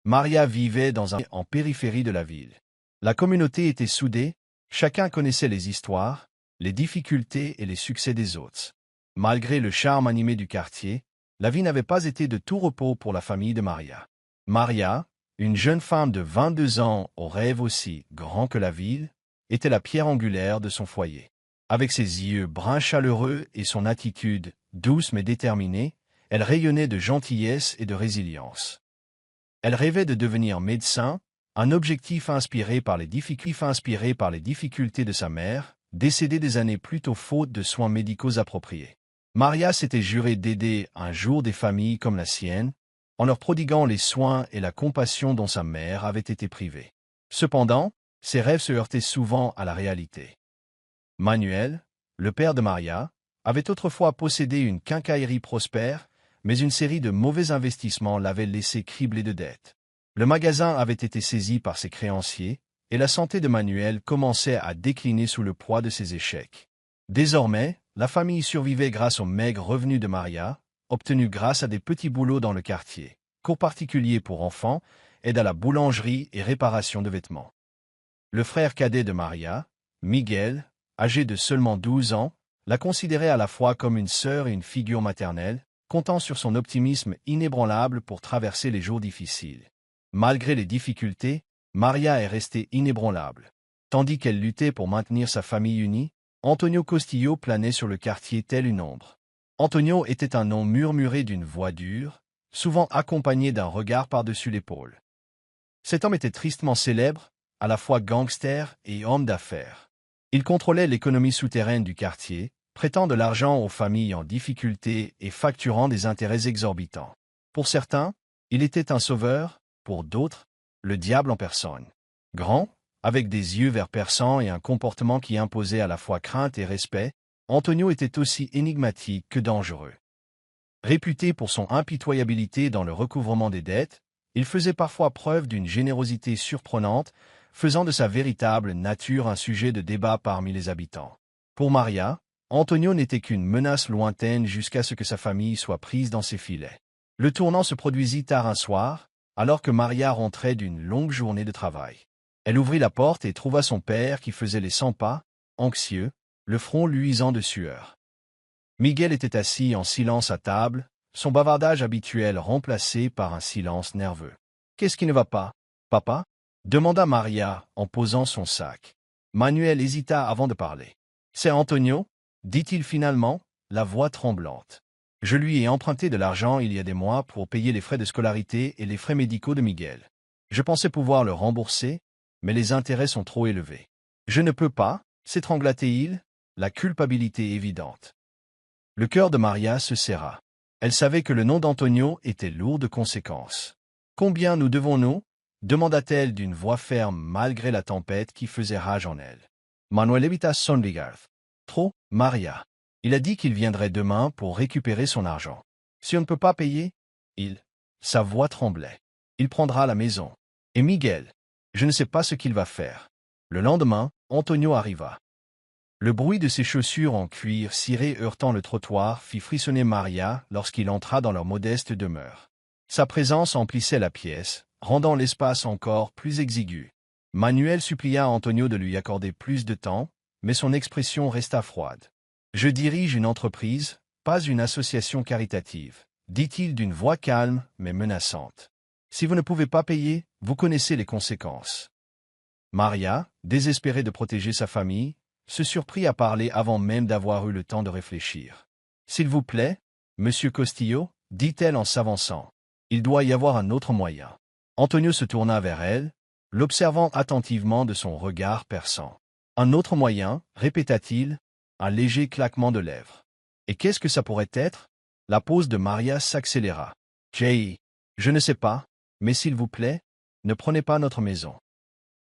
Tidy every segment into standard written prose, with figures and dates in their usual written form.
Maria vivait en périphérie de la ville. La communauté était soudée, chacun connaissait les histoires, les difficultés et les succès des autres. Malgré le charme animé du quartier, la vie n'avait pas été de tout repos pour la famille de Maria. Maria, une jeune femme de 22 ans aux rêves aussi grands que la ville, était la pierre angulaire de son foyer. Avec ses yeux bruns chaleureux et son attitude douce mais déterminée, elle rayonnait de gentillesse et de résilience. Elle rêvait de devenir médecin, un objectif inspiré par les difficultés de sa mère, décédée des années plus tôt faute de soins médicaux appropriés. Maria s'était juré d'aider un jour des familles comme la sienne, en leur prodiguant les soins et la compassion dont sa mère avait été privée. Cependant, ses rêves se heurtaient souvent à la réalité. Manuel, le père de Maria, avait autrefois possédé une quincaillerie prospère, mais une série de mauvais investissements l'avait laissé criblé de dettes. Le magasin avait été saisi par ses créanciers, et la santé de Manuel commençait à décliner sous le poids de ses échecs. Désormais, la famille survivait grâce aux maigres revenus de Maria, obtenus grâce à des petits boulots dans le quartier, cours particuliers pour enfants, aide à la boulangerie et réparation de vêtements. Le frère cadet de Maria, Miguel, âgé de seulement 12 ans, la considérait à la fois comme une sœur et une figure maternelle, comptant sur son optimisme inébranlable pour traverser les jours difficiles. Malgré les difficultés, Maria est restée inébranlable. Tandis qu'elle luttait pour maintenir sa famille unie, Antonio Castillo planait sur le quartier tel une ombre. Antonio était un nom murmuré d'une voix dure, souvent accompagné d'un regard par-dessus l'épaule. Cet homme était tristement célèbre, à la fois gangster et homme d'affaires. Il contrôlait l'économie souterraine du quartier, prêtant de l'argent aux familles en difficulté et facturant des intérêts exorbitants. Pour certains, il était un sauveur, pour d'autres, le diable en personne. Grand, avec des yeux verts perçants et un comportement qui imposait à la fois crainte et respect, Antonio était aussi énigmatique que dangereux. Réputé pour son impitoyabilité dans le recouvrement des dettes, il faisait parfois preuve d'une générosité surprenante, faisant de sa véritable nature un sujet de débat parmi les habitants. Pour Maria, Antonio n'était qu'une menace lointaine jusqu'à ce que sa famille soit prise dans ses filets. Le tournant se produisit tard un soir, alors que Maria rentrait d'une longue journée de travail. Elle ouvrit la porte et trouva son père qui faisait les 100 pas, anxieux, le front luisant de sueur. Miguel était assis en silence à table, son bavardage habituel remplacé par un silence nerveux. « Qu'est-ce qui ne va pas, papa ?» demanda Maria en posant son sac. Manuel hésita avant de parler. « C'est Antonio ?» dit-il finalement, la voix tremblante. « Je lui ai emprunté de l'argent il y a des mois pour payer les frais de scolarité et les frais médicaux de Miguel. Je pensais pouvoir le rembourser, mais les intérêts sont trop élevés. Je ne peux pas, s'étrangla-t-il, la culpabilité évidente. Le cœur de Maria se serra. Elle savait que le nom d'Antonio était lourd de conséquences. « Combien nous devons-nous » demanda-t-elle d'une voix ferme malgré la tempête qui faisait rage en elle. Manuel evita sonrigar. « Trop, Maria. Il a dit qu'il viendrait demain pour récupérer son argent. Si on ne peut pas payer, sa voix tremblait. Il prendra la maison. Et Miguel, je ne sais pas ce qu'il va faire. » Le lendemain, Antonio arriva. Le bruit de ses chaussures en cuir ciré heurtant le trottoir fit frissonner Maria lorsqu'il entra dans leur modeste demeure. Sa présence emplissait la pièce, rendant l'espace encore plus exigu. Manuel supplia Antonio de lui accorder plus de temps, mais son expression resta froide. « Je dirige une entreprise, pas une association caritative, » dit-il d'une voix calme mais menaçante. « Si vous ne pouvez pas payer, vous connaissez les conséquences. » Maria, désespérée de protéger sa famille, se surprit à parler avant même d'avoir eu le temps de réfléchir. « S'il vous plaît, monsieur Castillo, » dit-elle en s'avançant. « Il doit y avoir un autre moyen. » Antonio se tourna vers elle, l'observant attentivement de son regard perçant. « Un autre moyen, » répéta-t-il, un léger claquement de lèvres. « Et qu'est-ce que ça pourrait être ?» La pose de Maria s'accéléra. « Je ne sais pas, mais s'il vous plaît, ne prenez pas notre maison.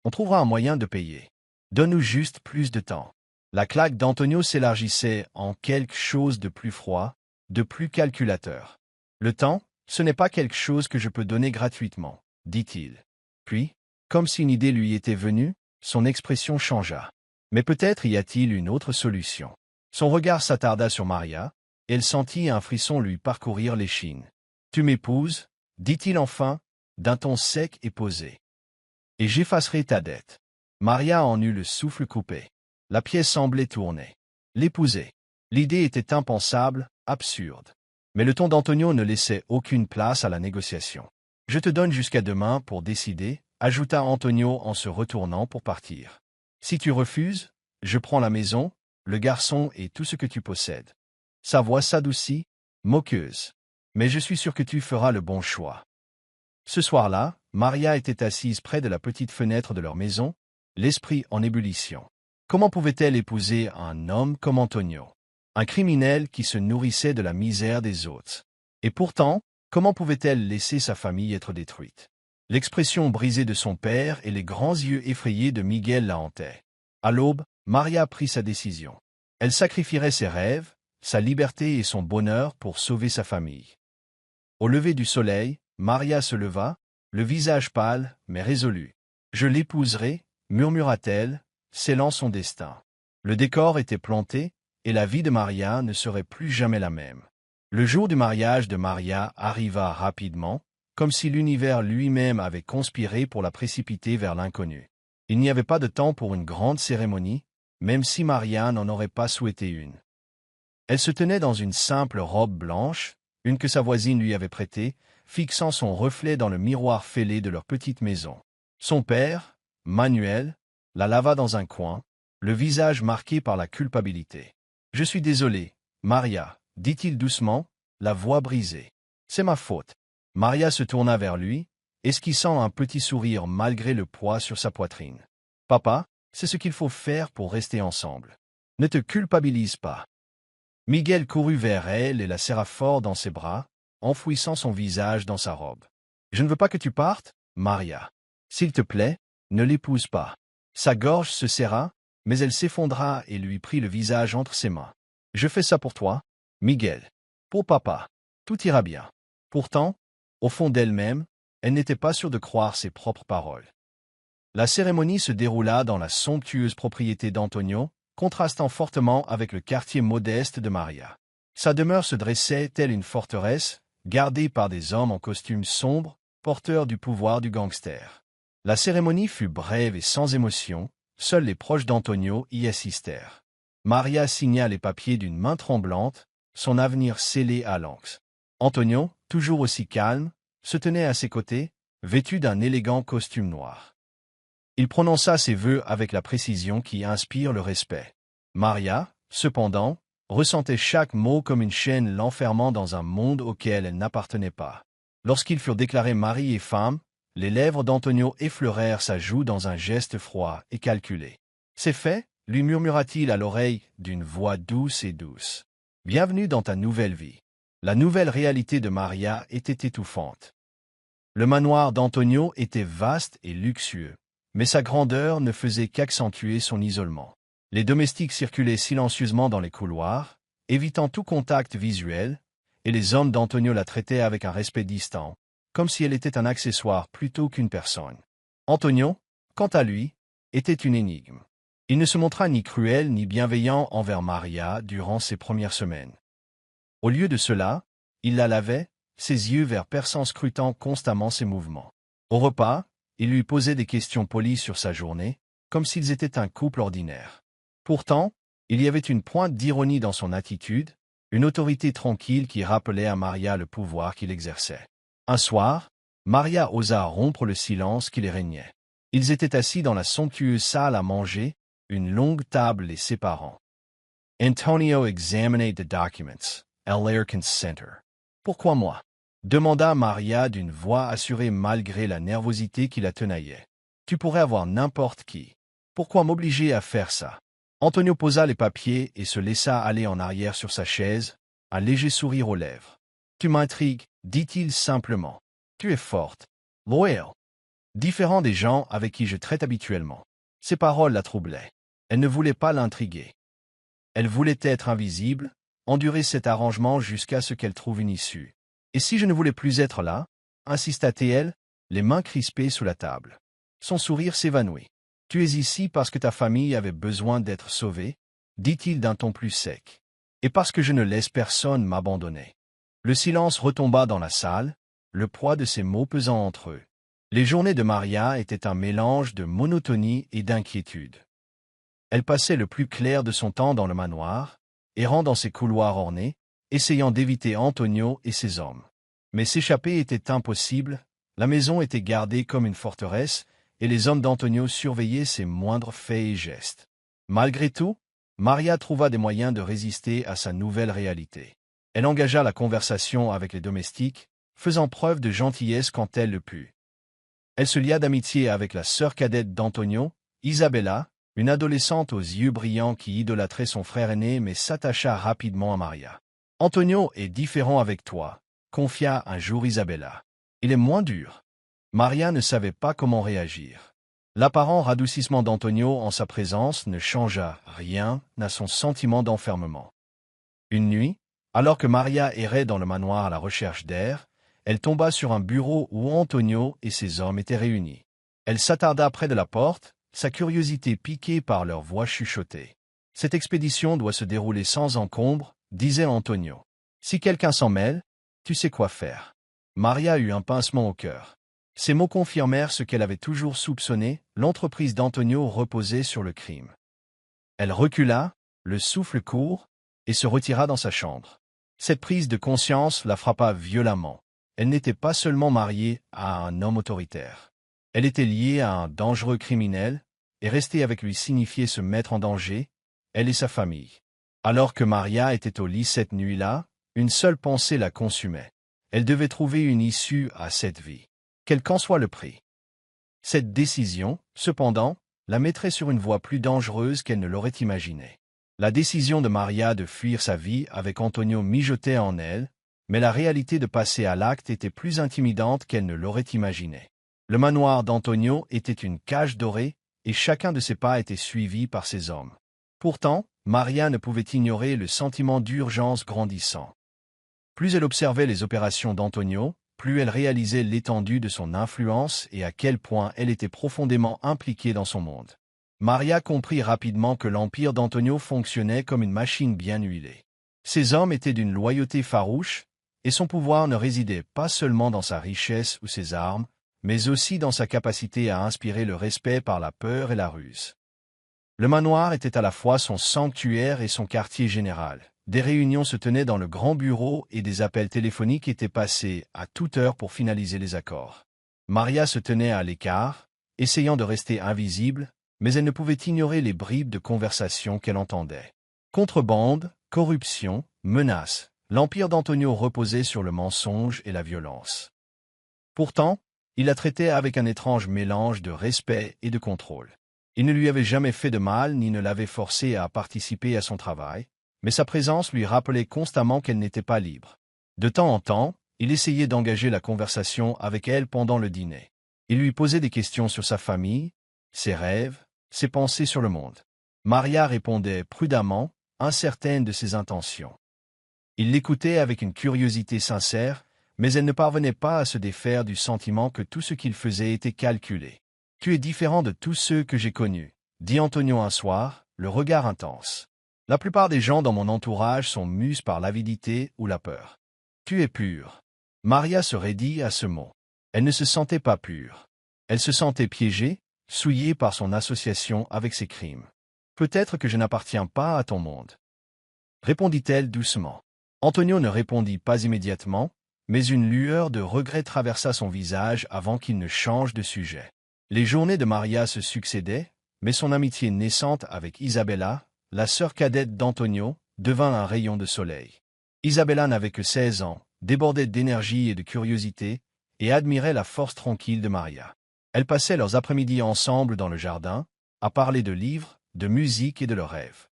On trouvera un moyen de payer. Donne-nous juste plus de temps. » La claque d'Antonio s'élargissait en quelque chose de plus froid, de plus calculateur. « Le temps, ce n'est pas quelque chose que je peux donner gratuitement, » dit-il. Puis, comme si une idée lui était venue, son expression changea. « Mais peut-être y a-t-il une autre solution. » Son regard s'attarda sur Maria, et elle sentit un frisson lui parcourir l'échine. « Tu m'épouses » dit-il enfin, d'un ton sec et posé. « Et j'effacerai ta dette. » Maria en eut le souffle coupé. La pièce semblait tourner. L'épouser. L'idée était impensable, absurde. Mais le ton d'Antonio ne laissait aucune place à la négociation. « Je te donne jusqu'à demain pour décider, » ajouta Antonio en se retournant pour partir. « Si tu refuses, je prends la maison, le garçon et tout ce que tu possèdes. » Sa voix s'adoucit, moqueuse. « Mais je suis sûr que tu feras le bon choix. » Ce soir-là, Maria était assise près de la petite fenêtre de leur maison, l'esprit en ébullition. Comment pouvait-elle épouser un homme comme Antonio? Un criminel qui se nourrissait de la misère des autres. Et pourtant, comment pouvait-elle laisser sa famille être détruite? L'expression brisée de son père et les grands yeux effrayés de Miguel la hantaient. À l'aube, Maria prit sa décision. Elle sacrifierait ses rêves, sa liberté et son bonheur pour sauver sa famille. Au lever du soleil, Maria se leva, le visage pâle, mais résolu. « Je l'épouserai, » murmura-t-elle, scellant son destin. Le décor était planté, et la vie de Maria ne serait plus jamais la même. Le jour du mariage de Maria arriva rapidement, comme si l'univers lui-même avait conspiré pour la précipiter vers l'inconnu. Il n'y avait pas de temps pour une grande cérémonie, même si Maria n'en aurait pas souhaité une. Elle se tenait dans une simple robe blanche, une que sa voisine lui avait prêtée, fixant son reflet dans le miroir fêlé de leur petite maison. Son père, Manuel, la lava dans un coin, le visage marqué par la culpabilité. « Je suis désolé, Maria, » dit-il doucement, la voix brisée. « C'est ma faute. » Maria se tourna vers lui, esquissant un petit sourire malgré le poids sur sa poitrine. « Papa, c'est ce qu'il faut faire pour rester ensemble. Ne te culpabilise pas. » Miguel courut vers elle et la serra fort dans ses bras, enfouissant son visage dans sa robe. « Je ne veux pas que tu partes, Maria. S'il te plaît, ne l'épouse pas. » Sa gorge se serra, mais elle s'effondra et lui prit le visage entre ses mains. « Je fais ça pour toi, Miguel. Pour papa. Tout ira bien. » Pourtant, au fond d'elle-même, elle n'était pas sûre de croire ses propres paroles. La cérémonie se déroula dans la somptueuse propriété d'Antonio, contrastant fortement avec le quartier modeste de Maria. Sa demeure se dressait telle une forteresse, gardée par des hommes en costumes sombres, porteurs du pouvoir du gangster. La cérémonie fut brève et sans émotion, seuls les proches d'Antonio y assistèrent. Maria signa les papiers d'une main tremblante, son avenir scellé à l'anx. Antonio, toujours aussi calme, se tenait à ses côtés, vêtu d'un élégant costume noir. Il prononça ses vœux avec la précision qui inspire le respect. Maria, cependant, ressentait chaque mot comme une chaîne l'enfermant dans un monde auquel elle n'appartenait pas. Lorsqu'ils furent déclarés mari et femme, les lèvres d'Antonio effleurèrent sa joue dans un geste froid et calculé. « C'est fait » lui murmura-t-il à l'oreille d'une voix douce et douce. « Bienvenue dans ta nouvelle vie. » La nouvelle réalité de Maria était étouffante. Le manoir d'Antonio était vaste et luxueux, mais sa grandeur ne faisait qu'accentuer son isolement. Les domestiques circulaient silencieusement dans les couloirs, évitant tout contact visuel, et les hommes d'Antonio la traitaient avec un respect distant, comme si elle était un accessoire plutôt qu'une personne. Antonio, quant à lui, était une énigme. Il ne se montra ni cruel ni bienveillant envers Maria durant ses premières semaines. Au lieu de cela, il la lavait, ses yeux verts perçants scrutant constamment ses mouvements. Au repas, il lui posait des questions polies sur sa journée, comme s'ils étaient un couple ordinaire. Pourtant, il y avait une pointe d'ironie dans son attitude, une autorité tranquille qui rappelait à Maria le pouvoir qu'il exerçait. Un soir, Maria osa rompre le silence qui les régnait. Ils étaient assis dans la somptueuse salle à manger, une longue table les séparant. Antonio examinait the documents, at Larkin's Center. « Pourquoi moi ?» demanda Maria d'une voix assurée malgré la nervosité qui la tenaillait. « Tu pourrais avoir n'importe qui. Pourquoi m'obliger à faire ça ?» Antonio posa les papiers et se laissa aller en arrière sur sa chaise, un léger sourire aux lèvres. « Tu m'intrigues, » dit-il simplement. « Tu es forte, loyal, différent des gens avec qui je traite habituellement. » Ses paroles la troublaient. Elle ne voulait pas l'intriguer. Elle voulait être invisible, endurer cet arrangement jusqu'à ce qu'elle trouve une issue. « Et si je ne voulais plus être là ?» insista-t-elle, les mains crispées sous la table. Son sourire s'évanouit. « Tu es ici parce que ta famille avait besoin d'être sauvée ?» dit-il d'un ton plus sec. « Et parce que je ne laisse personne m'abandonner. » Le silence retomba dans la salle, le poids de ses mots pesant entre eux. Les journées de Maria étaient un mélange de monotonie et d'inquiétude. Elle passait le plus clair de son temps dans le manoir, errant dans ses couloirs ornés, essayant d'éviter Antonio et ses hommes. Mais s'échapper était impossible, la maison était gardée comme une forteresse, et les hommes d'Antonio surveillaient ses moindres faits et gestes. Malgré tout, Maria trouva des moyens de résister à sa nouvelle réalité. Elle engagea la conversation avec les domestiques, faisant preuve de gentillesse quand elle le put. Elle se lia d'amitié avec la sœur cadette d'Antonio, Isabella, une adolescente aux yeux brillants qui idolâtrait son frère aîné mais s'attacha rapidement à Maria. « Antonio est différent avec toi », confia un jour Isabella. « Il est moins dur. » Maria ne savait pas comment réagir. L'apparent radoucissement d'Antonio en sa présence ne changea rien à son sentiment d'enfermement. Une nuit, alors que Maria errait dans le manoir à la recherche d'air, elle tomba sur un bureau où Antonio et ses hommes étaient réunis. Elle s'attarda près de la porte, sa curiosité piquée par leur voix chuchotée. « Cette expédition doit se dérouler sans encombre, » disait Antonio. « Si quelqu'un s'en mêle, tu sais quoi faire. » Maria eut un pincement au cœur. Ces mots confirmèrent ce qu'elle avait toujours soupçonné, l'entreprise d'Antonio reposait sur le crime. Elle recula, le souffle court, et se retira dans sa chambre. Cette prise de conscience la frappa violemment. Elle n'était pas seulement mariée à un homme autoritaire. Elle était liée à un dangereux criminel, et rester avec lui signifiait se mettre en danger, elle et sa famille. Alors que Maria était au lit cette nuit-là, une seule pensée la consumait. Elle devait trouver une issue à cette vie, quel qu'en soit le prix. Cette décision, cependant, la mettrait sur une voie plus dangereuse qu'elle ne l'aurait imaginé. La décision de Maria de fuir sa vie avec Antonio mijotait en elle, mais la réalité de passer à l'acte était plus intimidante qu'elle ne l'aurait imaginé. Le manoir d'Antonio était une cage dorée, et chacun de ses pas était suivi par ses hommes. Pourtant, Maria ne pouvait ignorer le sentiment d'urgence grandissant. Plus elle observait les opérations d'Antonio, plus elle réalisait l'étendue de son influence et à quel point elle était profondément impliquée dans son monde. Maria comprit rapidement que l'empire d'Antonio fonctionnait comme une machine bien huilée. Ses hommes étaient d'une loyauté farouche, et son pouvoir ne résidait pas seulement dans sa richesse ou ses armes, mais aussi dans sa capacité à inspirer le respect par la peur et la ruse. Le manoir était à la fois son sanctuaire et son quartier général. Des réunions se tenaient dans le grand bureau et des appels téléphoniques étaient passés à toute heure pour finaliser les accords. Maria se tenait à l'écart, essayant de rester invisible, mais elle ne pouvait ignorer les bribes de conversation qu'elle entendait. Contrebande, corruption, menaces, l'empire d'Antonio reposait sur le mensonge et la violence. Pourtant, il la traitait avec un étrange mélange de respect et de contrôle. Il ne lui avait jamais fait de mal ni ne l'avait forcé à participer à son travail, mais sa présence lui rappelait constamment qu'elle n'était pas libre. De temps en temps, il essayait d'engager la conversation avec elle pendant le dîner. Il lui posait des questions sur sa famille, ses rêves, ses pensées sur le monde. Maria répondait prudemment, incertaine de ses intentions. Il l'écoutait avec une curiosité sincère, mais elle ne parvenait pas à se défaire du sentiment que tout ce qu'il faisait était calculé. « Tu es différent de tous ceux que j'ai connus », dit Antonio un soir, le regard intense. « La plupart des gens dans mon entourage sont mus par l'avidité ou la peur. Tu es pur. » Maria se raidit à ce mot. Elle ne se sentait pas pure. Elle se sentait piégée, souillée par son association avec ses crimes. « Peut-être que je n'appartiens pas à ton monde, » répondit-elle doucement. Antonio ne répondit pas immédiatement, mais une lueur de regret traversa son visage avant qu'il ne change de sujet. Les journées de Maria se succédaient, mais son amitié naissante avec Isabella, la sœur cadette d'Antonio, devint un rayon de soleil. Isabella n'avait que 16 ans, débordait d'énergie et de curiosité, et admirait la force tranquille de Maria. Elles passaient leurs après-midi ensemble dans le jardin, à parler de livres, de musique et de leurs rêves.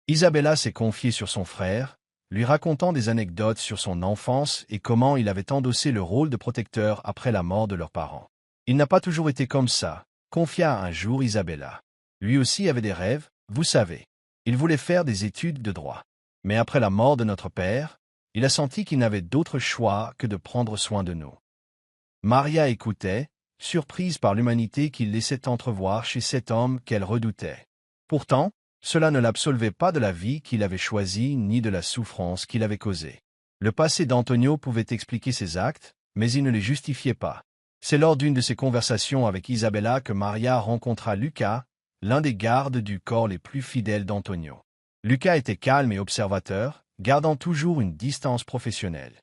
Isabella s'est confiée sur son frère, lui racontant des anecdotes sur son enfance et comment il avait endossé le rôle de protecteur après la mort de leurs parents. « Il n'a pas toujours été comme ça », confia un jour Isabella. Lui aussi avait des rêves, vous savez. Il voulait faire des études de droit. Mais après la mort de notre père, il a senti qu'il n'avait d'autre choix que de prendre soin de nous. Maria écoutait, surprise par l'humanité qu'il laissait entrevoir chez cet homme qu'elle redoutait. Pourtant, cela ne l'absolvait pas de la vie qu'il avait choisie ni de la souffrance qu'il avait causée. Le passé d'Antonio pouvait expliquer ses actes, mais il ne les justifiait pas. C'est lors d'une de ses conversations avec Isabella que Maria rencontra Luca, l'un des gardes du corps les plus fidèles d'Antonio. Luca était calme et observateur, gardant toujours une distance professionnelle.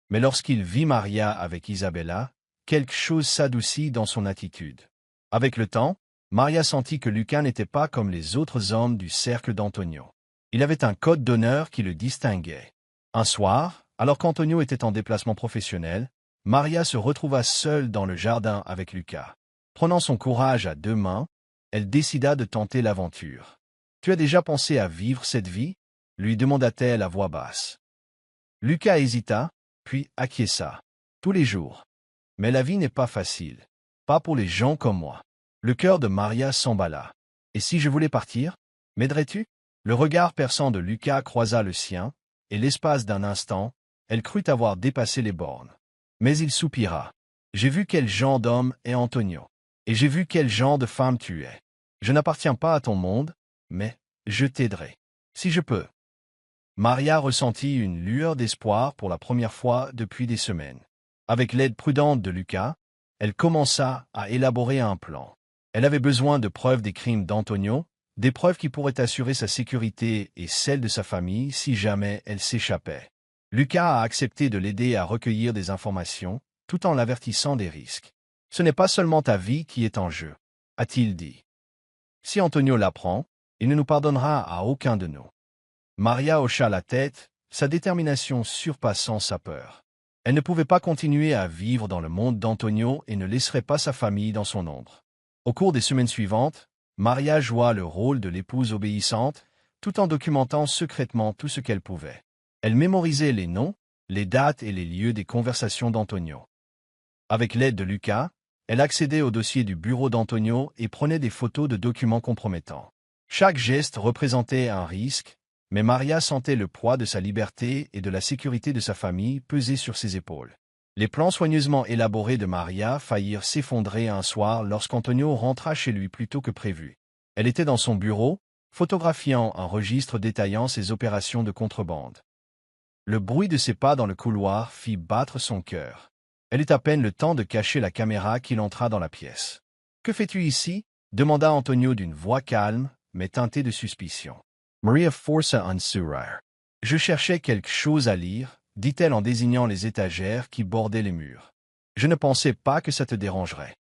Mais lorsqu'il vit Maria avec Isabella, quelque chose s'adoucit dans son attitude. Avec le temps, Maria sentit que Luca n'était pas comme les autres hommes du cercle d'Antonio. Il avait un code d'honneur qui le distinguait. Un soir, alors qu'Antonio était en déplacement professionnel, Maria se retrouva seule dans le jardin avec Luca. Prenant son courage à deux mains, elle décida de tenter l'aventure. « Tu as déjà pensé à vivre cette vie ?» lui demanda-t-elle à voix basse. Luca hésita, puis acquiesça. « Tous les jours. Mais la vie n'est pas facile. Pas pour les gens comme moi. » Le cœur de Maria s'emballa. « Et si je voulais partir, m'aiderais-tu » Le regard perçant de Luca croisa le sien, et l'espace d'un instant, elle crut avoir dépassé les bornes. Mais il soupira. « J'ai vu quel genre d'homme est Antonio. Et j'ai vu quel genre de femme tu es. Je n'appartiens pas à ton monde, mais je t'aiderai. Si je peux. » Maria ressentit une lueur d'espoir pour la première fois depuis des semaines. Avec l'aide prudente de Luca, elle commença à élaborer un plan. Elle avait besoin de preuves des crimes d'Antonio, des preuves qui pourraient assurer sa sécurité et celle de sa famille si jamais elle s'échappait. Luca a accepté de l'aider à recueillir des informations, tout en l'avertissant des risques. « Ce n'est pas seulement ta vie qui est en jeu, » a-t-il dit. « Si Antonio l'apprend, il ne nous pardonnera à aucun de nous. » Maria hocha la tête, sa détermination surpassant sa peur. Elle ne pouvait pas continuer à vivre dans le monde d'Antonio et ne laisserait pas sa famille dans son ombre. Au cours des semaines suivantes, Maria joua le rôle de l'épouse obéissante, tout en documentant secrètement tout ce qu'elle pouvait. Elle mémorisait les noms, les dates et les lieux des conversations d'Antonio. Avec l'aide de Luca, elle accédait au dossier du bureau d'Antonio et prenait des photos de documents compromettants. Chaque geste représentait un risque, mais Maria sentait le poids de sa liberté et de la sécurité de sa famille peser sur ses épaules. Les plans soigneusement élaborés de Maria faillirent s'effondrer un soir lorsqu'Antonio rentra chez lui plus tôt que prévu. Elle était dans son bureau, photographiant un registre détaillant ses opérations de contrebande. Le bruit de ses pas dans le couloir fit battre son cœur. Elle eut à peine le temps de cacher la caméra qu'il entra dans la pièce. « Que fais-tu ici » demanda Antonio d'une voix calme, mais teintée de suspicion. Maria força un sourire. « Je cherchais quelque chose à lire, » dit-elle en désignant les étagères qui bordaient les murs. « Je ne pensais pas que ça te dérangerait. »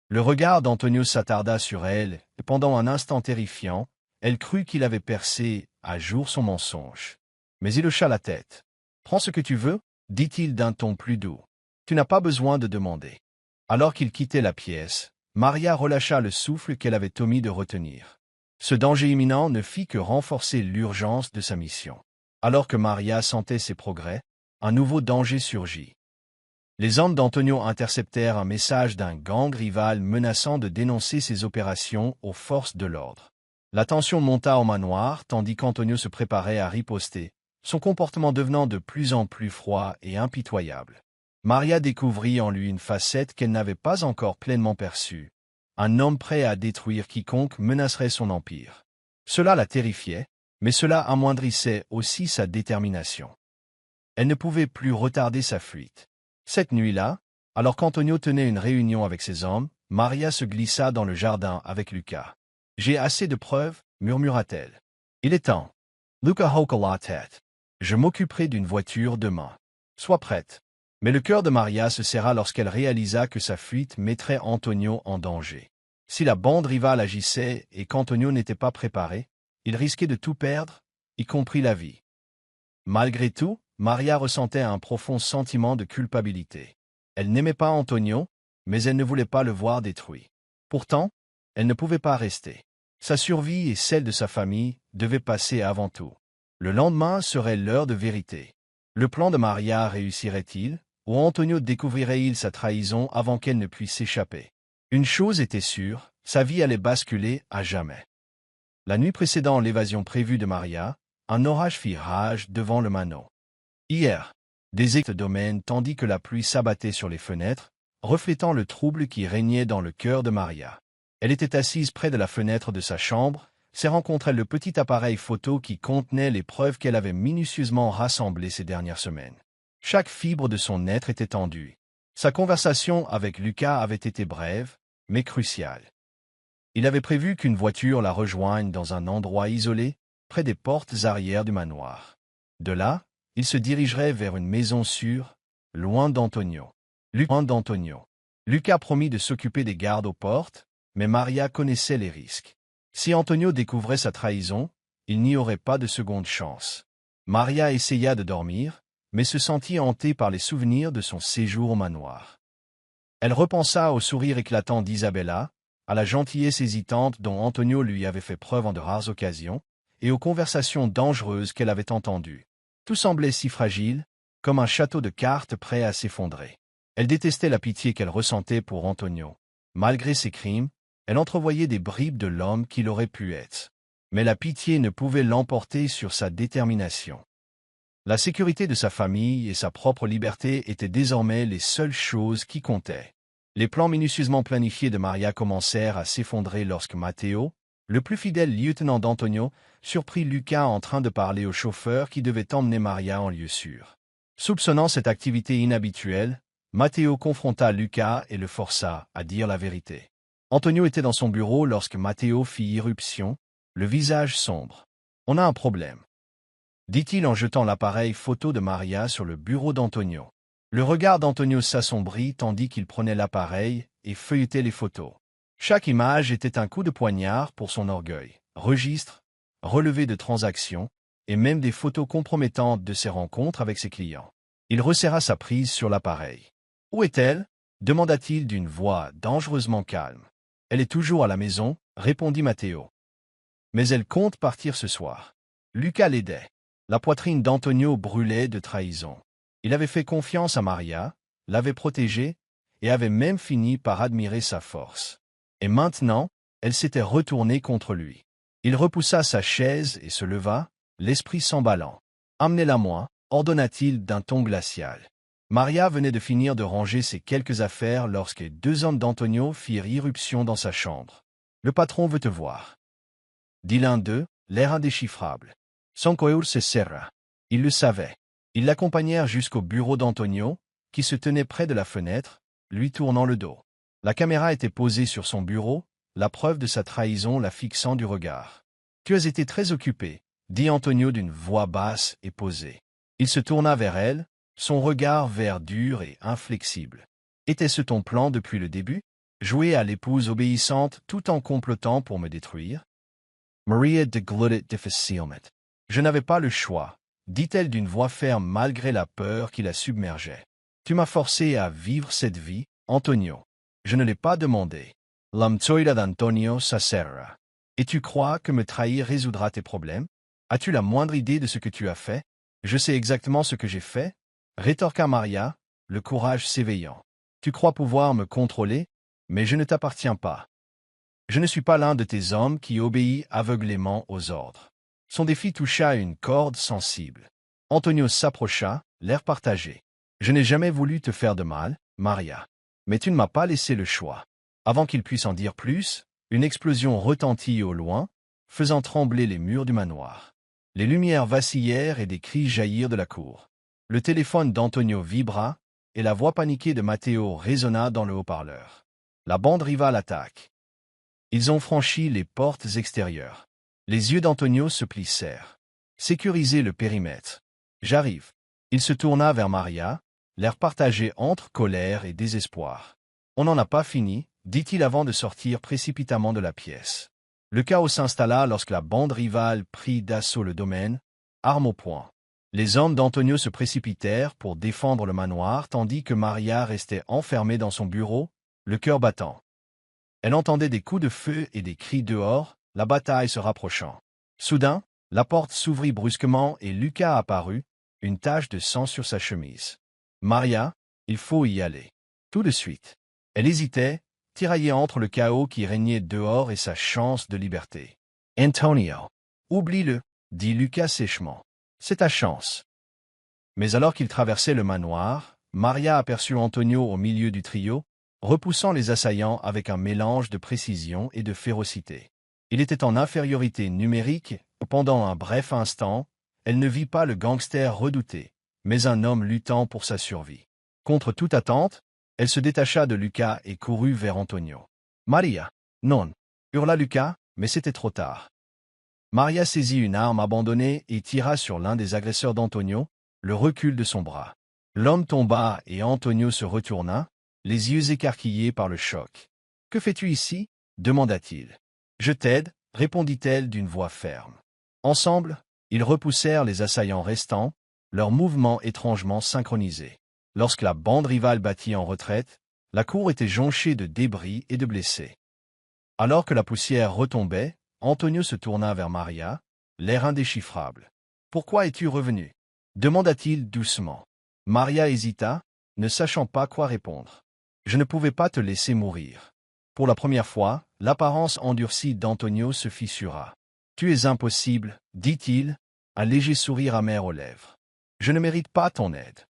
Le regard d'Antonio s'attarda sur elle, et pendant un instant terrifiant, elle crut qu'il avait percé à jour son mensonge. Mais il hocha la tête. « Prends ce que tu veux, » dit-il d'un ton plus doux. « Tu n'as pas besoin de demander. » Alors qu'il quittait la pièce, Maria relâcha le souffle qu'elle avait omis de retenir. Ce danger imminent ne fit que renforcer l'urgence de sa mission. Alors que Maria sentait ses progrès, un nouveau danger surgit. Les hommes d'Antonio interceptèrent un message d'un gang rival menaçant de dénoncer ses opérations aux forces de l'ordre. La tension monta au manoir tandis qu'Antonio se préparait à riposter, son comportement devenant de plus en plus froid et impitoyable. Maria découvrit en lui une facette qu'elle n'avait pas encore pleinement perçue. Un homme prêt à détruire quiconque menacerait son empire. Cela la terrifiait, mais cela amoindrissait aussi sa détermination. Elle ne pouvait plus retarder sa fuite. Cette nuit-là, alors qu'Antonio tenait une réunion avec ses hommes, Maria se glissa dans le jardin avec Luca. « J'ai assez de preuves, » murmura-t-elle. « Il est temps. » Luca hocha la tête. « Je m'occuperai d'une voiture demain. Sois prête. » Mais le cœur de Maria se serra lorsqu'elle réalisa que sa fuite mettrait Antonio en danger. Si la bande rivale agissait et qu'Antonio n'était pas préparé, il risquait de tout perdre, y compris la vie. Malgré tout, Maria ressentait un profond sentiment de culpabilité. Elle n'aimait pas Antonio, mais elle ne voulait pas le voir détruit. Pourtant, elle ne pouvait pas rester. Sa survie et celle de sa famille devaient passer avant tout. Le lendemain serait l'heure de vérité. Le plan de Maria réussirait-il, ou Antonio découvrirait-il sa trahison avant qu'elle ne puisse s'échapper? Une chose était sûre, sa vie allait basculer à jamais. La nuit précédant l'évasion prévue de Maria, un orage fit rage devant le manor. Hier, des éclairs domaines tandis que la pluie s'abattait sur les fenêtres, reflétant le trouble qui régnait dans le cœur de Maria. Elle était assise près de la fenêtre de sa chambre, serrant contre elle le petit appareil photo qui contenait les preuves qu'elle avait minutieusement rassemblées ces dernières semaines. Chaque fibre de son être était tendue. Sa conversation avec Lucas avait été brève, mais cruciale. Il avait prévu qu'une voiture la rejoigne dans un endroit isolé, près des portes arrière du manoir. De là, il se dirigerait vers une maison sûre, loin d'Antonio. Lucas promit de s'occuper des gardes aux portes, mais Maria connaissait les risques. Si Antonio découvrait sa trahison, il n'y aurait pas de seconde chance. Maria essaya de dormir, mais se sentit hantée par les souvenirs de son séjour au manoir. Elle repensa au sourire éclatant d'Isabella, à la gentillesse hésitante dont Antonio lui avait fait preuve en de rares occasions, et aux conversations dangereuses qu'elle avait entendues. Tout semblait si fragile, comme un château de cartes prêt à s'effondrer. Elle détestait la pitié qu'elle ressentait pour Antonio. Malgré ses crimes, elle entrevoyait des bribes de l'homme qu'il aurait pu être. Mais la pitié ne pouvait l'emporter sur sa détermination. La sécurité de sa famille et sa propre liberté étaient désormais les seules choses qui comptaient. Les plans minutieusement planifiés de Maria commencèrent à s'effondrer lorsque Matteo, le plus fidèle lieutenant d'Antonio, surprit Lucas en train de parler au chauffeur qui devait emmener Maria en lieu sûr. Soupçonnant cette activité inhabituelle, Matteo confronta Lucas et le força à dire la vérité. Antonio était dans son bureau lorsque Matteo fit irruption, le visage sombre. « On a un problème », dit-il en jetant l'appareil photo de Maria sur le bureau d'Antonio. Le regard d'Antonio s'assombrit tandis qu'il prenait l'appareil et feuilletait les photos. Chaque image était un coup de poignard pour son orgueil. Registres, relevés de transactions, et même des photos compromettantes de ses rencontres avec ses clients. Il resserra sa prise sur l'appareil. « Où est-elle » demanda-t-il d'une voix dangereusement calme. « Elle est toujours à la maison » répondit Matteo. « Mais elle compte partir ce soir. » Lucas l'aidait. La poitrine d'Antonio brûlait de trahison. Il avait fait confiance à Maria, l'avait protégée, et avait même fini par admirer sa force. Et maintenant, elle s'était retournée contre lui. Il repoussa sa chaise et se leva, l'esprit s'emballant. « Amenez-la-moi » ordonna-t-il d'un ton glacial. Maria venait de finir de ranger ses quelques affaires lorsque 2 hommes d'Antonio firent irruption dans sa chambre. « Le patron veut te voir » dit l'un d'eux, l'air indéchiffrable. Son cœur se serra. Il le savait. Ils l'accompagnèrent jusqu'au bureau d'Antonio, qui se tenait près de la fenêtre, lui tournant le dos. La caméra était posée sur son bureau, la preuve de sa trahison la fixant du regard. « Tu as été très occupé » dit Antonio d'une voix basse et posée. Il se tourna vers elle, son regard vert dur et inflexible. « Était-ce ton plan depuis le début? Jouer à l'épouse obéissante tout en complotant pour me détruire ?» Maria dégluttait difficilement. « Je n'avais pas le choix, » dit-elle d'une voix ferme malgré la peur qui la submergeait. « Tu m'as forcé à vivre cette vie, Antonio. Je ne l'ai pas demandé. » L'amtoida d'Antonio s'acerra. « Et tu crois que me trahir résoudra tes problèmes? As-tu la moindre idée de ce que tu as fait? »« Je sais exactement ce que j'ai fait, » rétorqua Maria, le courage s'éveillant. « Tu crois pouvoir me contrôler, mais je ne t'appartiens pas. Je ne suis pas l'un de tes hommes qui obéit aveuglément aux ordres. » Son défi toucha une corde sensible. Antonio s'approcha, l'air partagé. « Je n'ai jamais voulu te faire de mal, Maria. Mais tu ne m'as pas laissé le choix. » Avant qu'il puisse en dire plus, une explosion retentit au loin, faisant trembler les murs du manoir. Les lumières vacillèrent et des cris jaillirent de la cour. Le téléphone d'Antonio vibra, et la voix paniquée de Matteo résonna dans le haut-parleur. La bande rivale attaque. Ils ont franchi les portes extérieures. Les yeux d'Antonio se plissèrent. Sécurisez le périmètre. J'arrive. Il se tourna vers Maria, l'air partagé entre colère et désespoir. On n'en a pas fini, dit-il avant de sortir précipitamment de la pièce. Le chaos s'installa lorsque la bande rivale prit d'assaut le domaine, arme au poing. Les hommes d'Antonio se précipitèrent pour défendre le manoir tandis que Maria restait enfermée dans son bureau, le cœur battant. Elle entendait des coups de feu et des cris dehors, la bataille se rapprochant. Soudain, la porte s'ouvrit brusquement et Lucas apparut, une tache de sang sur sa chemise. « Maria, il faut y aller. Tout de suite. » Elle hésitait, tiraillée entre le chaos qui régnait dehors et sa chance de liberté. « Antonio, oublie-le, » dit Lucas sèchement. « C'est ta chance. » Mais alors qu'il traversait le manoir, Maria aperçut Antonio au milieu du trio, repoussant les assaillants avec un mélange de précision et de férocité. Il était en infériorité numérique, et pendant un bref instant, elle ne vit pas le gangster redouté, mais un homme luttant pour sa survie. Contre toute attente, elle se détacha de Lucas et courut vers Antonio. « Maria! Non !» hurla Lucas, mais c'était trop tard. Maria saisit une arme abandonnée et tira sur l'un des agresseurs d'Antonio, le recul de son bras. L'homme tomba et Antonio se retourna, les yeux écarquillés par le choc. « Que fais-tu ici ?» demanda-t-il. « Je t'aide, » répondit-elle d'une voix ferme. Ensemble, ils repoussèrent les assaillants restants, leurs mouvements étrangement synchronisés. Lorsque la bande rivale battit en retraite, la cour était jonchée de débris et de blessés. Alors que la poussière retombait, Antonio se tourna vers Maria, l'air indéchiffrable. « Pourquoi es-tu revenu ?» demanda-t-il doucement. Maria hésita, ne sachant pas quoi répondre. « Je ne pouvais pas te laisser mourir. » Pour la première fois, l'apparence endurcie d'Antonio se fissura. « Tu es impossible, » dit-il, un léger sourire amer aux lèvres. « Je ne mérite pas ton aide.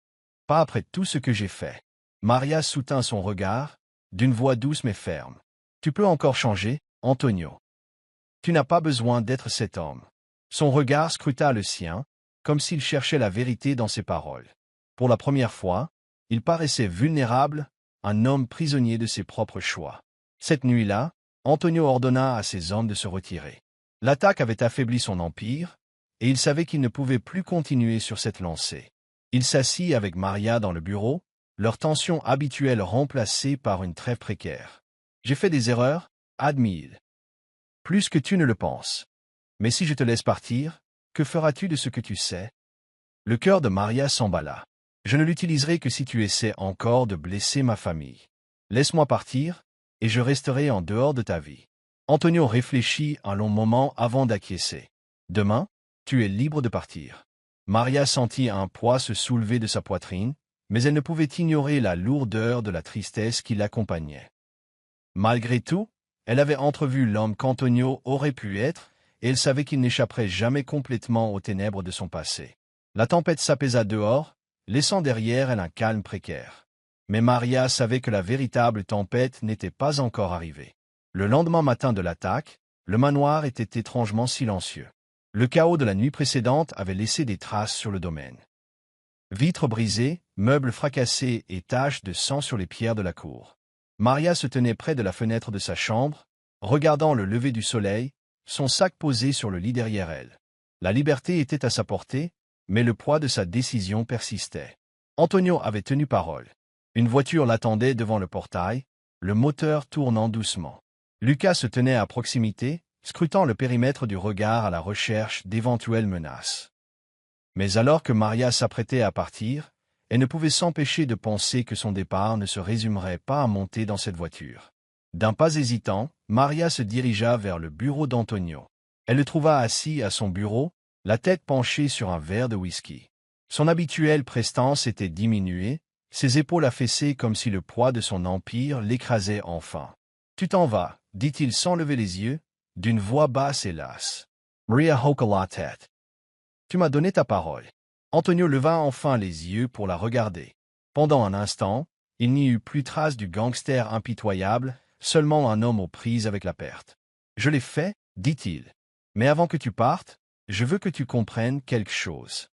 Pas après tout ce que j'ai fait. » Maria soutint son regard, d'une voix douce mais ferme. « Tu peux encore changer, Antonio. Tu n'as pas besoin d'être cet homme. » Son regard scruta le sien, comme s'il cherchait la vérité dans ses paroles. Pour la première fois, il paraissait vulnérable, un homme prisonnier de ses propres choix. Cette nuit-là, Antonio ordonna à ses hommes de se retirer. L'attaque avait affaibli son empire, et il savait qu'il ne pouvait plus continuer sur cette lancée. Il s'assit avec Maria dans le bureau, leur tension habituelle remplacée par une trêve précaire. « J'ai fait des erreurs, » admit-il. « Plus que tu ne le penses. Mais si je te laisse partir, que feras-tu de ce que tu sais ?» Le cœur de Maria s'emballa. « Je ne l'utiliserai que si tu essaies encore de blesser ma famille. Laisse-moi partir, et je resterai en dehors de ta vie. » Antonio réfléchit un long moment avant d'acquiescer. « Demain, tu es libre de partir. » Maria sentit un poids se soulever de sa poitrine, mais elle ne pouvait ignorer la lourdeur de la tristesse qui l'accompagnait. Malgré tout, elle avait entrevu l'homme qu'Antonio aurait pu être, et elle savait qu'il n'échapperait jamais complètement aux ténèbres de son passé. La tempête s'apaisa dehors, laissant derrière elle un calme précaire. Mais Maria savait que la véritable tempête n'était pas encore arrivée. Le lendemain matin de l'attaque, le manoir était étrangement silencieux. Le chaos de la nuit précédente avait laissé des traces sur le domaine. Vitres brisées, meubles fracassés et taches de sang sur les pierres de la cour. Maria se tenait près de la fenêtre de sa chambre, regardant le lever du soleil, son sac posé sur le lit derrière elle. La liberté était à sa portée, mais le poids de sa décision persistait. Antonio avait tenu parole. Une voiture l'attendait devant le portail, le moteur tournant doucement. Lucas se tenait à proximité, scrutant le périmètre du regard à la recherche d'éventuelles menaces. Mais alors que Maria s'apprêtait à partir, elle ne pouvait s'empêcher de penser que son départ ne se résumerait pas à monter dans cette voiture. D'un pas hésitant, Maria se dirigea vers le bureau d'Antonio. Elle le trouva assis à son bureau, la tête penchée sur un verre de whisky. Son habituelle prestance était diminuée, ses épaules affaissées comme si le poids de son empire l'écrasait enfin. « Tu t'en vas, » dit-il sans lever les yeux, d'une voix basse et lasse. Maria hocha la tête. « Tu m'as donné ta parole. » Antonio leva enfin les yeux pour la regarder. Pendant un instant, il n'y eut plus trace du gangster impitoyable, seulement un homme aux prises avec la perte. « Je l'ai fait, » dit-il. « Mais avant que tu partes, je veux que tu comprennes quelque chose. »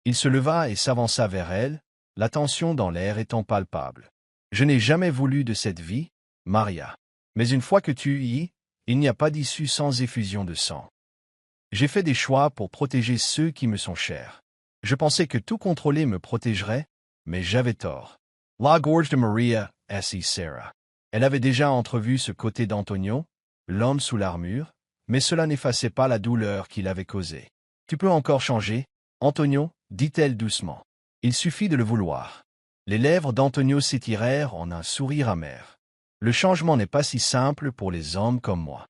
Il se leva et s'avança vers elle, la tension dans l'air étant palpable. « Je n'ai jamais voulu de cette vie, Maria. Mais une fois que tu y es, il n'y a pas d'issue sans effusion de sang. J'ai fait des choix pour protéger ceux qui me sont chers. Je pensais que tout contrôler me protégerait, mais j'avais tort. » La gorge de Maria s'y serra. Elle avait déjà entrevu ce côté d'Antonio, l'homme sous l'armure, mais cela n'effaçait pas la douleur qu'il avait causée. « Tu peux encore changer, Antonio, » dit-elle doucement. « Il suffit de le vouloir. » Les lèvres d'Antonio s'étirèrent en un sourire amer. « Le changement n'est pas si simple pour les hommes comme moi.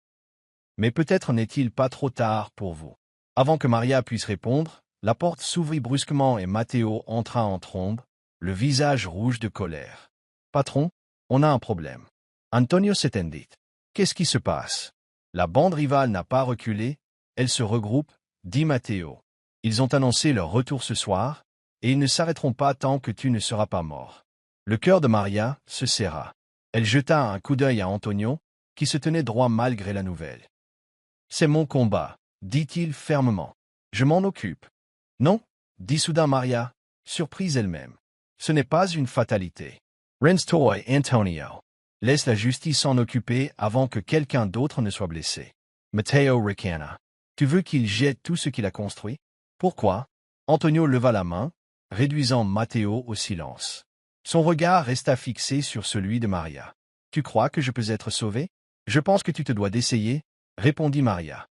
Mais peut-être n'est-il pas trop tard pour vous. » Avant que Maria puisse répondre, la porte s'ouvrit brusquement et Matteo entra en trombe, le visage rouge de colère. « Patron, on a un problème. » Antonio s'étendit. « Qu'est-ce qui se passe ?» La bande rivale n'a pas reculé, elle se regroupe, dit Matteo. Ils ont annoncé leur retour ce soir, et ils ne s'arrêteront pas tant que tu ne seras pas mort. Le cœur de Maria se serra. Elle jeta un coup d'œil à Antonio, qui se tenait droit malgré la nouvelle. « C'est mon combat, » dit-il fermement. « Je m'en occupe. »« Non, » dit soudain Maria, surprise elle-même. Ce n'est pas une fatalité. Renstoy Antonio. Laisse la justice s'en occuper avant que quelqu'un d'autre ne soit blessé. Matteo Ricana. Tu veux qu'il jette tout ce qu'il a construit? Pourquoi? Antonio leva la main, réduisant Matteo au silence. Son regard resta fixé sur celui de Maria. Tu crois que je peux être sauvé? Je pense que tu te dois d'essayer, répondit Maria.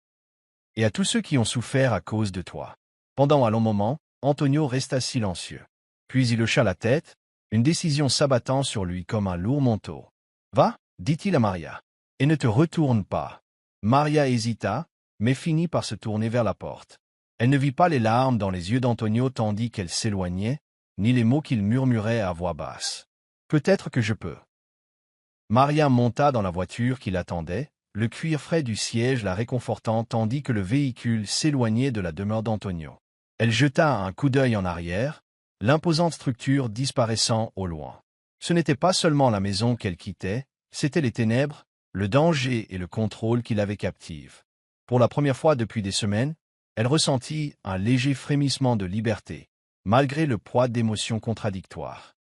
Et à tous ceux qui ont souffert à cause de toi. Pendant un long moment, Antonio resta silencieux. Puis il hocha la tête, une décision s'abattant sur lui comme un lourd manteau. Va, dit-il à Maria, et ne te retourne pas. Maria hésita, mais finit par se tourner vers la porte. Elle ne vit pas les larmes dans les yeux d'Antonio tandis qu'elle s'éloignait, ni les mots qu'il murmurait à voix basse. Peut-être que je peux. Maria monta dans la voiture qui l'attendait, le cuir frais du siège la réconfortant tandis que le véhicule s'éloignait de la demeure d'Antonio. Elle jeta un coup d'œil en arrière, l'imposante structure disparaissant au loin. Ce n'était pas seulement la maison qu'elle quittait, c'étaient les ténèbres, le danger et le contrôle qui l'avaient captive. Pour la première fois depuis des semaines, elle ressentit un léger frémissement de liberté, malgré le poids d'émotions contradictoires.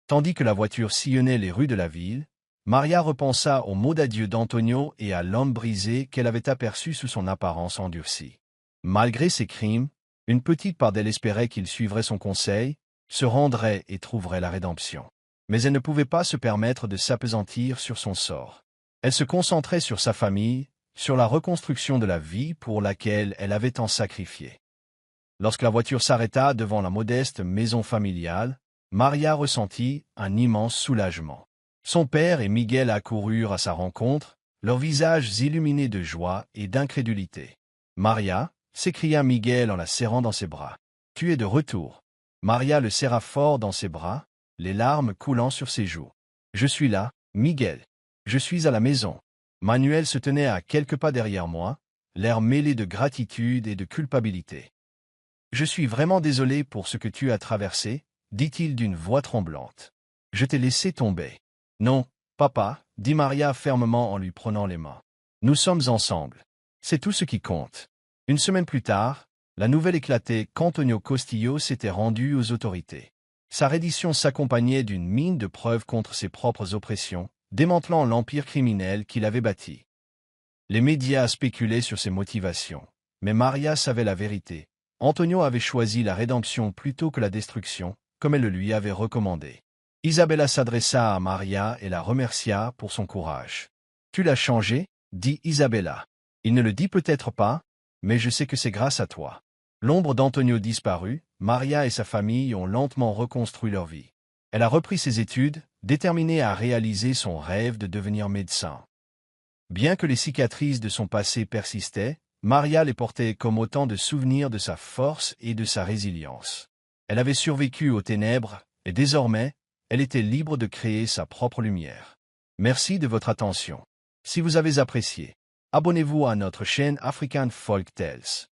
Tandis que la voiture sillonnait les rues de la ville, Maria repensa aux mots d'adieu d'Antonio et à l'homme brisé qu'elle avait aperçu sous son apparence endurcie. Malgré ses crimes, une petite part d'elle espérait qu'il suivrait son conseil, se rendrait et trouverait la rédemption. Mais elle ne pouvait pas se permettre de s'appesantir sur son sort. Elle se concentrait sur sa famille, sur la reconstruction de la vie pour laquelle elle avait tant sacrifié. Lorsque la voiture s'arrêta devant la modeste maison familiale, Maria ressentit un immense soulagement. Son père et Miguel accoururent à sa rencontre, leurs visages illuminés de joie et d'incrédulité. « Maria » s'écria Miguel en la serrant dans ses bras. « Tu es de retour. » Maria le serra fort dans ses bras, les larmes coulant sur ses joues. « Je suis là, Miguel. Je suis à la maison. » Manuel se tenait à quelques pas derrière moi, l'air mêlé de gratitude et de culpabilité. « Je suis vraiment désolé pour ce que tu as traversé, » dit-il d'une voix tremblante. « Je t'ai laissé tomber. » « Non, papa, dit Maria fermement en lui prenant les mains. Nous sommes ensemble. C'est tout ce qui compte. Une semaine plus tard, la nouvelle éclatait qu'Antonio Castillo s'était rendu aux autorités. Sa reddition s'accompagnait d'une mine de preuves contre ses propres oppressions, démantelant l'empire criminel qu'il avait bâti. Les médias spéculaient sur ses motivations, mais Maria savait la vérité. Antonio avait choisi la rédemption plutôt que la destruction, comme elle le lui avait recommandé. Isabella s'adressa à Maria et la remercia pour son courage. « Tu l'as changé » dit Isabella. « Il ne le dit peut-être pas, mais je sais que c'est grâce à toi. » L'ombre d'Antonio disparut, Maria et sa famille ont lentement reconstruit leur vie. Elle a repris ses études, déterminée à réaliser son rêve de devenir médecin. Bien que les cicatrices de son passé persistaient, Maria les portait comme autant de souvenirs de sa force et de sa résilience. Elle avait survécu aux ténèbres, et désormais, elle était libre de créer sa propre lumière. Merci de votre attention. Si vous avez apprécié, abonnez-vous à notre chaîne African Folk Tales.